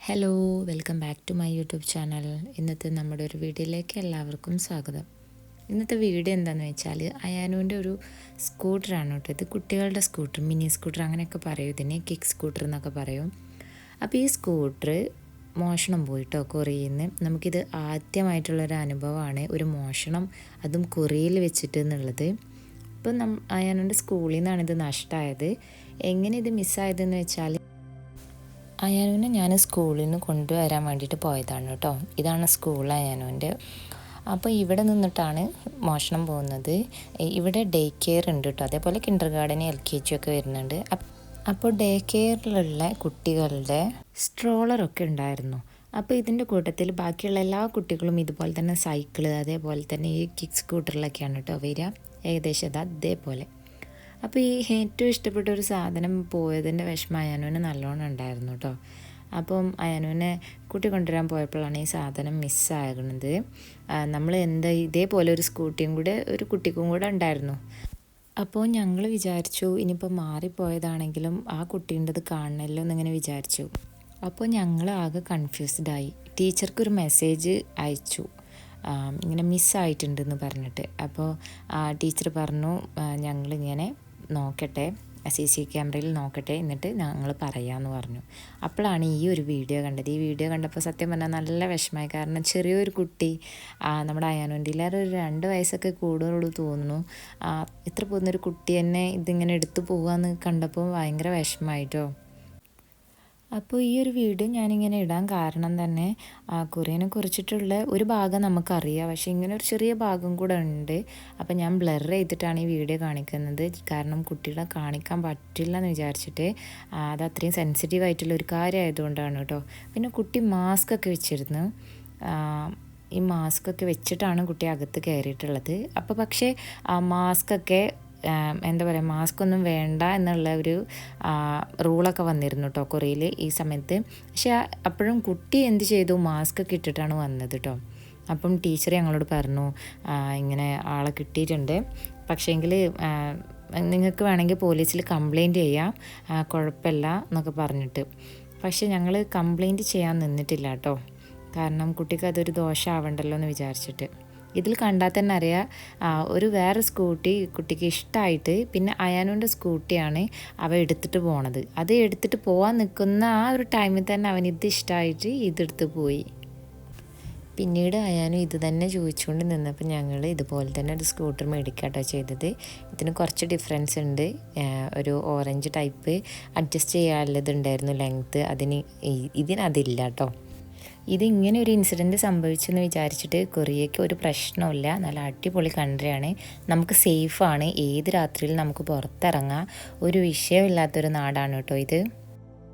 Hello welcome back to my YouTube channel. ഇന്നത്തെ നമ്മുടെ ഒരു വീഡിയോയിലേക്ക് എല്ലാവർക്കും സ്വാഗതം. ഇന്നത്തെ വീഡിയോ എന്താണെന്ന് വെച്ചാൽ അയാനുവിൻ്റെ ഒരു സ്കൂട്ടറാണ് കേട്ടോ. ഇത് കുട്ടികളുടെ സ്കൂട്ടർ, മിനി സ്കൂട്ടർ അങ്ങനെയൊക്കെ പറയും, ഇതിന് കിക്ക് സ്കൂട്ടർ എന്നൊക്കെ പറയും. അപ്പോൾ ഈ സ്കൂട്ടർ മോഷണം പോയിട്ടോ കൊറിയയിൽ നിന്ന്. നമുക്കിത് ആദ്യമായിട്ടുള്ളൊരു അനുഭവമാണ്, ഒരു മോഷണം, അതും കൊറിയയിൽ വെച്ചിട്ട് എന്നുള്ളത്. ഇപ്പം അയാനുവിൻ്റെ സ്കൂളിൽ നിന്നാണ് ഇത് നഷ്ടമായത്. എങ്ങനെ ഇത് മിസ്സായതെന്ന് വെച്ചാൽ അയാനുവിനെ ഞാൻ സ്കൂളിൽ നിന്ന് കൊണ്ടുവരാൻ വേണ്ടിയിട്ട് പോയതാണ് കേട്ടോ. ഇതാണ് സ്കൂൾ അയാനുവിൻ്റെ. അപ്പോൾ ഇവിടെ നിന്നിട്ടാണ് മോഷണം പോകുന്നത്. ഇവിടെ ഡേ കെയർ ഉണ്ട് കേട്ടോ, അതേപോലെ കിൻഡർ ഗാർഡൻ, LKG ഒക്കെ വരുന്നുണ്ട്. അപ്പോൾ ഡേ കെയറിലുള്ള കുട്ടികളുടെ സ്ട്രോളറൊക്കെ ഉണ്ടായിരുന്നു. അപ്പോൾ ഇതിൻ്റെ കൂട്ടത്തിൽ ബാക്കിയുള്ള എല്ലാ കുട്ടികളും ഇതുപോലെ തന്നെ സൈക്കിള്, അതേപോലെ തന്നെ ഈ കിക്ക് സ്കൂട്ടറിലൊക്കെയാണ് കേട്ടോ വരിക, ഏകദേശം അതേപോലെ. അപ്പോൾ ഈ ഏറ്റവും ഇഷ്ടപ്പെട്ട ഒരു സാധനം പോയതിൻ്റെ വിഷമം അയാനുവിന് നല്ലോണം ഉണ്ടായിരുന്നു കേട്ടോ. അപ്പം അയാനുവിനെ കൂട്ടി കൊണ്ടുവരാൻ പോയപ്പോഴാണ് ഈ സാധനം മിസ്സാകുന്നത്. നമ്മൾ ഇതേപോലെ ഒരു സ്കൂട്ടിയും കൂടെ ഒരു കുട്ടിക്കും കൂടെ ഉണ്ടായിരുന്നു. അപ്പോൾ ഞങ്ങൾ വിചാരിച്ചു ഇനിയിപ്പോൾ മാറിപ്പോയതാണെങ്കിലും ആ കുട്ടീൻ്റെത് കാണണമല്ലോ എന്നിങ്ങനെ വിചാരിച്ചു. അപ്പോൾ ഞങ്ങൾ ആകെ കൺഫ്യൂസ്ഡായി. ടീച്ചർക്കൊരു മെസ്സേജ് അയച്ചു, ഇങ്ങനെ മിസ്സായിട്ടുണ്ടെന്ന് പറഞ്ഞിട്ട്. അപ്പോൾ ടീച്ചർ പറഞ്ഞു ഞങ്ങളിങ്ങനെ നോക്കട്ടെ, CC ക്യാമറയിൽ നോക്കട്ടെ, എന്നിട്ട് ഞങ്ങൾ പറയാമെന്ന് പറഞ്ഞു. അപ്പോഴാണ് ഈ ഒരു വീഡിയോ കണ്ടത്. ഈ വീഡിയോ കണ്ടപ്പോൾ സത്യം പറഞ്ഞാൽ നല്ല വിഷമമായി. കാരണം ചെറിയൊരു കുട്ടി, നമ്മുടെ അയാനുവിൻ്റെ ഒരു 2 വയസ്സൊക്കെ കൂടുതലുള്ളൂ തോന്നുന്നു, ഇത്ര പോകുന്നൊരു കുട്ടി തന്നെ ഇതിങ്ങനെ എടുത്തു പോകാമെന്ന് കണ്ടപ്പോൾ ഭയങ്കര വിഷമമായിട്ടോ. അപ്പോൾ ഈ ഒരു വീഡിയോ ഞാനിങ്ങനെ ഇടാൻ കാരണം തന്നെ കൊറിയനെ കുറിച്ചിട്ടുള്ള ഒരു ഭാഗം നമുക്കറിയാം, പക്ഷേ ഇങ്ങനെ ഒരു ചെറിയ ഭാഗം കൂടെ ഉണ്ട്. അപ്പോൾ ഞാൻ ബ്ലർ ചെയ്തിട്ടാണ് ഈ വീഡിയോ കാണിക്കുന്നത്, കാരണം കുട്ടികളെ കാണിക്കാൻ പറ്റില്ല എന്ന് വിചാരിച്ചിട്ട്. അത് അത്രയും സെൻസിറ്റീവ് ആയിട്ടുള്ള ഒരു കാര്യമായതുകൊണ്ടാണ് കേട്ടോ. പിന്നെ കുട്ടി മാസ്ക് ഒക്കെ വെച്ചിരുന്നു. ഈ മാസ്ക് ഒക്കെ വെച്ചിട്ടാണ് കുട്ടി അകത്ത് കയറിയിട്ടുള്ളത്. അപ്പോൾ പക്ഷേ മാസ്കൊക്കെ എന്താ പറയുക, മാസ്ക് ഒന്നും വേണ്ട എന്നുള്ള ഒരു റൂളൊക്കെ വന്നിരുന്നു കേട്ടോ കൊറിയയിൽ ഈ സമയത്ത്. പക്ഷേ അപ്പോഴും കുട്ടി എന്ത് ചെയ്തു, മാസ്ക് ഒക്കെ ഇട്ടിട്ടാണ് വന്നത് കേട്ടോ. അപ്പം ടീച്ചർ ഞങ്ങളോട് പറഞ്ഞു ഇങ്ങനെ ആളെ കിട്ടിയിട്ടുണ്ട്, പക്ഷേങ്കിൽ നിങ്ങൾക്ക് വേണമെങ്കിൽ പോലീസിൽ കംപ്ലയിൻറ്റ് ചെയ്യാം, കുഴപ്പമില്ല എന്നൊക്കെ പറഞ്ഞിട്ട്. പക്ഷേ ഞങ്ങൾ കംപ്ലയിൻറ്റ് ചെയ്യാൻ നിന്നിട്ടില്ല കേട്ടോ, കാരണം കുട്ടിക്ക് അതൊരു ദോഷമാവണ്ടല്ലോ എന്ന് വിചാരിച്ചിട്ട്. ഇതിൽ കണ്ടാൽ തന്നെ അറിയാം, ഒരു വേറെ സ്കൂട്ടി കുട്ടിക്ക് ഇഷ്ടമായിട്ട്, പിന്നെ അയാനുവിൻ്റെ സ്കൂട്ടിയാണ് അവ എടുത്തിട്ട് പോണത്. അത് എടുത്തിട്ട് പോകാൻ നിൽക്കുന്ന ആ ഒരു ടൈമിൽ തന്നെ അവൻ ഇത് ഇഷ്ടമായിട്ട് ഇതെടുത്ത് പോയി. പിന്നീട് അയാനും ഇത് തന്നെ ചോദിച്ചുകൊണ്ട് നിന്നപ്പോൾ ഞങ്ങൾ ഇതുപോലെ തന്നെ ഒരു സ്കൂട്ടർ മേടിക്കാട്ടോ ചെയ്തത്. ഇതിന് കുറച്ച് ഡിഫറൻസ് ഉണ്ട്. ഒരു ഓറഞ്ച് ടൈപ്പ് അഡ്ജസ്റ്റ് ചെയ്യാനുള്ളതുണ്ടായിരുന്നു ലെങ്ത്ത്, ഇതിനതില്ല കേട്ടോ. ഇതിങ്ങനെ ഒരു ഇൻസിഡൻറ്റ് സംഭവിച്ചെന്ന് വിചാരിച്ചിട്ട് കൊറിയയ്ക്ക് ഒരു പ്രശ്നമില്ല, നല്ല അടിപൊളി കൺട്രിയാണ്, നമുക്ക് സേഫാണ്, ഏത് രാത്രിയിൽ നമുക്ക് പുറത്തിറങ്ങാം, ഒരു വിഷയമില്ലാത്തൊരു നാടാണ് കേട്ടോ ഇത്.